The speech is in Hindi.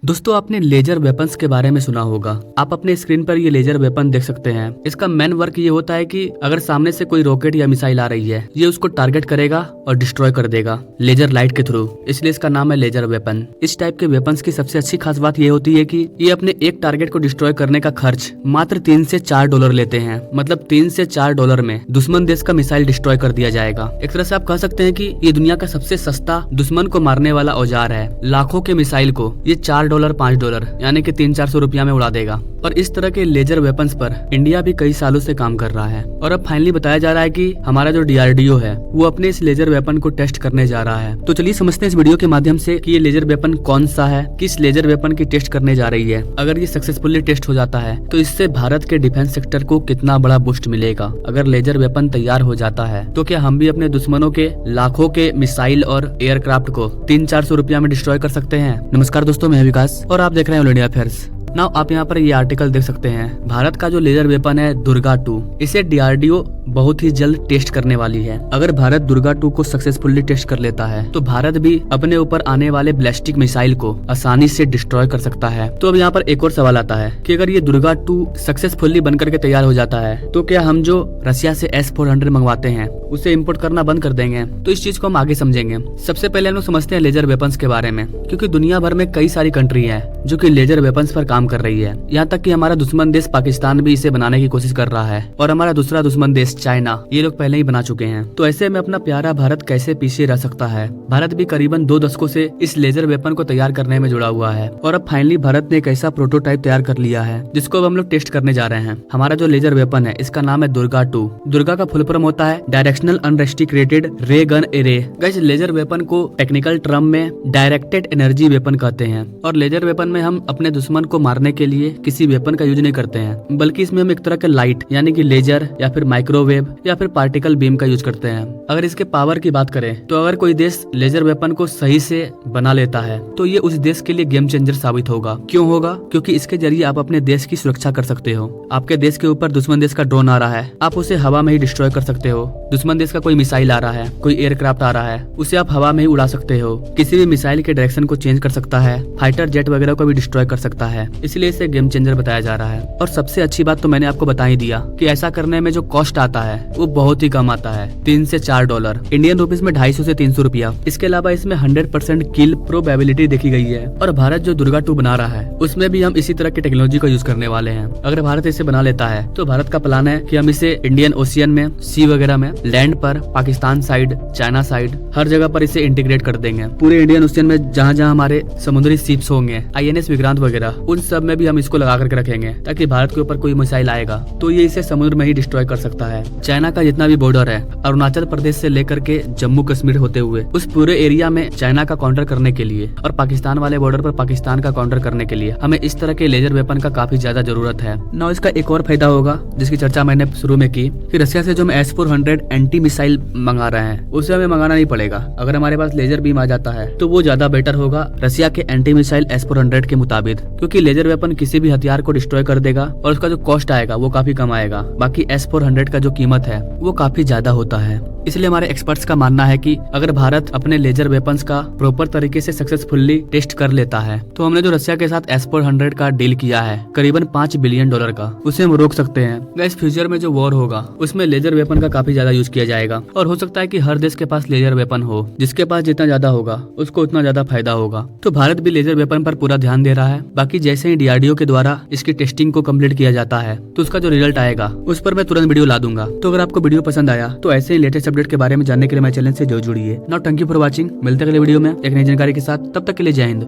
दोस्तों आपने लेजर वेपन्स के बारे में सुना होगा। आप अपने स्क्रीन पर ये लेजर वेपन देख सकते हैं। इसका मेन वर्क ये होता है कि अगर सामने से कोई रॉकेट या मिसाइल आ रही है, ये उसको टारगेट करेगा और डिस्ट्रॉय कर देगा लेजर लाइट के थ्रू। इसलिए इसका नाम है लेजर वेपन। इस टाइप के वेपन्स की सबसे अच्छी खास बात ये होती है कि ये अपने एक टारगेट को डिस्ट्रॉय करने का खर्च मात्र 3 से 4 डॉलर लेते हैं। मतलब 3 से 4 डॉलर में दुश्मन देश का मिसाइल डिस्ट्रॉय कर दिया जाएगा। एक तरह से आप कह सकते हैं कि ये दुनिया का सबसे सस्ता दुश्मन को मारने वाला औजार है। लाखों के मिसाइल को ये 4 डॉलर 5 डॉलर यानी कि 300-400 रुपया में उड़ा देगा। और इस तरह के लेजर वेपन्स पर इंडिया भी कई सालों से काम कर रहा है। और अब फाइनली बताया जा रहा है कि हमारा जो DRDO है वो अपने इस लेजर वेपन को टेस्ट करने जा रहा है। तो चलिए समझते हैं इस वीडियो के माध्यम से कि ये लेजर वेपन कौन सा है, किस लेजर वेपन की टेस्ट करने जा रही है। अगर ये सक्सेसफुली टेस्ट हो जाता है तो इससे भारत के डिफेंस सेक्टर को कितना बड़ा बूस्ट मिलेगा। अगर लेजर वेपन तैयार हो जाता है तो क्या हम भी अपने दुश्मनों के लाखों के मिसाइल और एयरक्राफ्ट को 300-400 रुपया में डिस्ट्रॉय कर सकते हैं। नमस्कार दोस्तों, मैं विकास और आप देख रहे हैं ऑल इंडिया अफेयर्स। नाउ आप यहाँ पर ये आर्टिकल देख सकते हैं। भारत का जो लेजर वेपन है दुर्गा 2, इसे DRDO बहुत ही जल्द टेस्ट करने वाली है। अगर भारत दुर्गा 2 को सक्सेसफुली टेस्ट कर लेता है तो भारत भी अपने ऊपर आने वाले बैलिस्टिक मिसाइल को आसानी से डिस्ट्रॉय कर सकता है। तो अब यहाँ पर एक और सवाल आता है कि अगर ये दुर्गा 2 सक्सेसफुली बनकर के तैयार हो जाता है तो क्या हम जो रशिया से S-400 मंगवाते हैं उसे इम्पोर्ट करना बंद कर देंगे? तो इस चीज को हम आगे समझेंगे। सबसे पहले हम लोग समझते हैं लेजर वेपन्स के बारे में, क्योंकि दुनिया भर में कई सारी कंट्री है जो कि लेजर वेपन्स पर काम कर रही है। यहाँ तक कि हमारा दुश्मन देश पाकिस्तान भी इसे बनाने की कोशिश कर रहा है और हमारा दूसरा दुश्मन देश चाइना, ये लोग पहले ही बना चुके हैं। तो ऐसे में अपना प्यारा भारत कैसे पीछे रह सकता है? भारत भी करीबन 2 दशकों से इस लेजर वेपन को तैयार करने में जुड़ा हुआ है और अब फाइनली भारत ने एक ऐसा प्रोटोटाइप तैयार कर लिया है जिसको अब हम लोग टेस्ट करने जा रहे हैं। हमारा जो लेजर वेपन है इसका नाम है दुर्गा 2। दुर्गा का फुल फॉर्म होता है directional unrestricted ray gun array. Guys, laser weapon को टेक्निकल टर्म में डायरेक्टेड एनर्जी वेपन कहते हैं। और लेजर वेपन में हम अपने दुश्मन को मारने के लिए किसी वेपन का यूज नहीं करते हैं, बल्कि इसमें हम एक तरह के लाइट यानी कि लेजर या फिर माइक्रोवेव या फिर पार्टिकल बीम का यूज करते हैं। अगर इसके पावर की बात करें तो अगर कोई देश लेजर वेपन को सही से बना लेता है तो ये उस देश के लिए गेम चेंजर साबित होगा। क्यों होगा? क्योंकि इसके जरिए आप अपने देश की सुरक्षा कर सकते हो। आपके देश के ऊपर दुश्मन देश का ड्रोन आ रहा है, आप उसे हवा में ही डिस्ट्रॉय कर सकते हो। दुश्मन देश का कोई मिसाइल आ रहा है, कोई एयरक्राफ्ट आ रहा है, उसे आप हवा में ही उड़ा सकते हो। किसी भी मिसाइल के डायरेक्शन को चेंज कर सकता है, फाइटर जेट वगैरह को भी डिस्ट्रॉय कर सकता है। इसलिए इसे गेम चेंजर बताया जा रहा है। और सबसे अच्छी बात तो मैंने आपको बता ही दिया कि ऐसा करने में जो कॉस्ट आता है वो बहुत ही कम आता है, 3 से 4 डॉलर, इंडियन रुपीस में 250 से 300 रुपया। इसके अलावा इसमें 100% किल प्रोबेबिलिटी देखी गई है। और भारत जो दुर्गा 2 बना रहा है उसमें भी हम इसी तरह की टेक्नोलॉजी का यूज करने वाले हैं। अगर भारत इसे बना लेता है तो भारत का प्लान है कि हम इसे इंडियन ओशियन में, सी वगैरह में, लैंड पर, पाकिस्तान साइड, चाइना साइड, हर जगह पर इसे इंटीग्रेट कर देंगे। पूरे इंडियन ओशियन में जहाँ जहाँ हमारे समुद्री शिप्स होंगे, INS विक्रांत वगैरह, उन सब में भी हम इसको लगा करके रखेंगे ताकि भारत के ऊपर कोई मिसाइल आएगा तो ये इसे समुद्र में ही डिस्ट्रॉय कर सकता है। चाइना का जितना भी बॉर्डर है, अरुणाचल प्रदेश से लेकर के जम्मू कश्मीर होते हुए, उस पूरे एरिया में चाइना का काउंटर करने के लिए और पाकिस्तान वाले बॉर्डर पर पाकिस्तान का काउंटर करने के लिए हमें इस तरह के लेजर वेपन का काफी ज्यादा जरूरत है। ना इसका एक और फायदा होगा जिसकी चर्चा मैंने शुरू में की कि रशिया से जो हम S-400 एंटी मिसाइल मंगा रहे हैं उसे हमें मंगाना नहीं पड़ेगा। अगर हमारे पास लेजर बीम आ जाता है तो वो ज्यादा बेटर होगा रशिया के एंटी मिसाइल S-400 के मुताबिक, क्योंकि लेजर वेपन किसी भी हथियार को डिस्ट्रॉय कर देगा और उसका जो कॉस्ट आएगा वो काफी कम आएगा। बाकी S-400 का जो कीमत है वो काफी ज्यादा होता है। इसलिए हमारे एक्सपर्ट्स का मानना है कि अगर भारत अपने लेजर वेपन्स का प्रॉपर तरीके से सक्सेसफुली टेस्ट कर लेता है तो हमने जो रशिया के साथ S-400 का डील किया है करीबन $5 बिलियन का, उसे हम रोक सकते हैं। इस फ्यूचर में जो वॉर होगा उसमें लेजर वेपन का काफी ज्यादा यूज किया जाएगा और हो सकता है कि हर देश के पास लेजर वेपन हो। जिसके पास जितना ज्यादा होगा उसको उतना ज्यादा फायदा होगा। तो भारत भी लेजर वेपन पर पूरा ध्यान दे रहा है। बाकी जैसे ही DRDO के द्वारा इसकी टेस्टिंग को कम्प्लीट किया जाता है तो उसका जो रिजल्ट आएगा उस पर मैं तुरंत वीडियो ला दूंगा। तो अगर आपको वीडियो पसंद आया तो ऐसे ही लेटेस्ट अपडेट के बारे में जानने के लिए मेरे चैनल से जरूर जुड़िए। Now thank you for watching. मिलते हैं अगले वीडियो में एक नई जानकारी के साथ। तब तक के लिए जय हिंद।